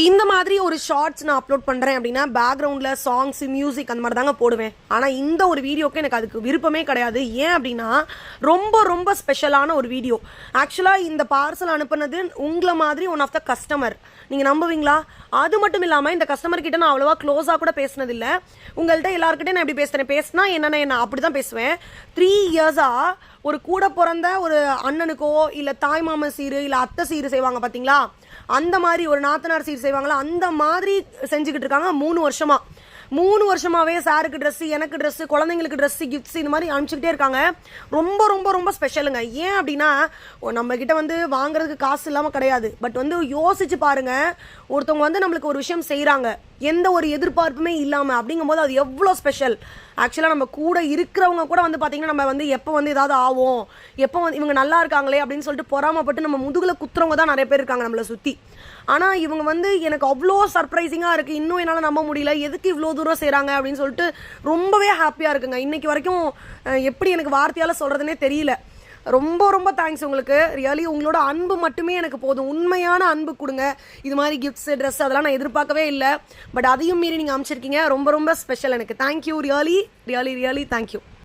இந்த மாதிரி ஒரு ஷார்ட்ஸ் நான் அப்லோட் பண்ணுறேன் அப்படின்னா பேக்ரவுண்டில் சாங்ஸ் மியூசிக் அந்த மாதிரி தாங்க போடுவேன். ஆனால் இந்த ஒரு வீடியோக்கு எனக்கு அதுக்கு விருப்பமே கிடையாது. ஏன் அப்படின்னா ரொம்ப ரொம்ப ஸ்பெஷலான ஒரு வீடியோ. ஆக்சுவலாக இந்த பார்சல் அனுப்புனது உங்களை மாதிரி ஒன் ஆஃப் த கஸ்டமர். நீங்கள் நம்புவீங்களா? அது மட்டும் இல்லாமல் இந்த கஸ்டமர் கிட்ட நான் அவ்வளோவா க்ளோஸாக கூட பேசினதில்லை. உங்கள்கிட்ட எல்லாருக்கிட்டே நான் எப்படி பேசினா என்ன அப்படி தான் பேசுவேன். 3 இயர்ஸாக ஒரு கூட பிறந்த ஒரு அண்ணனுக்கோ இல்லை தாய் மாம சீரு இல்லை அத்தை சீரு செய்வாங்க பார்த்தீங்களா, அந்த மாதிரி ஒரு நாத்தனார் சீர் செய்வாங்களா, அந்த மாதிரி செஞ்சுக்கிட்டு இருக்காங்க 3 வருஷமாவே சாருக்கு ட்ரெஸ்ஸு, எனக்கு ட்ரெஸ்ஸு, குழந்தைங்களுக்கு ட்ரெஸ்ஸு, கிஃப்ட்ஸ் இந்த மாதிரி அனுப்பிச்சுக்கிட்டே இருக்காங்க. ரொம்ப ரொம்ப ரொம்ப ஸ்பெஷலுங்க. ஏன் அப்படின்னா நம்ம கிட்ட வாங்குறதுக்கு காசு இல்லாமல் கிடையாது. பட் யோசிச்சு பாருங்க, ஒருத்தவங்க நம்மளுக்கு ஒரு விஷயம் செய்கிறாங்க எந்த ஒரு எதிர்பார்ப்புமே இல்லாமல், அப்படிங்கும்போது அது எவ்வளோ ஸ்பெஷல். ஆக்சுவலாக நம்ம கூட இருக்கிறவங்க கூட பார்த்தீங்கன்னா நம்ம எப்போ ஏதாவது ஆகும், எப்போ இவங்க நல்லா இருக்காங்களே அப்படின்னு சொல்லிட்டு பொறாமப்பட்டு நம்ம முதுகில் குத்துறவங்க தான் நிறைய பேர் இருக்காங்க நம்மளை சுற்றி. ஆனால் இவங்க எனக்கு அவ்வளோ சர்ப்ரைசிங்காக இருக்குது. இன்னும் என்னால் நம்ப முடியல, எதுக்கு இவ்வளோ தூரம் செய்கிறாங்க அப்படின்னு சொல்லிட்டு ரொம்பவே ஹாப்பியாக இருக்குங்க. இன்றைக்கி வரைக்கும் எப்படி எனக்கு வார்த்தையால் சொல்கிறதுனே தெரியல. ரொம்ப ரொம்ப தேங்க்ஸ் உங்களுக்கு. ரியலி உங்களோட அன்பு மட்டுமே எனக்கு போதும். உண்மையான அன்பு கொடுங்க. இது மாதிரி கிஃப்ட்ஸு, ட்ரெஸ் அதெல்லாம் நான் எதிர்பார்க்கவே இல்லை. பட் அதையும் மீறி நீங்கள் அமைச்சிருக்கீங்க. ரொம்ப ரொம்ப ஸ்பெஷல் எனக்கு. Thank you. Really really really thank you.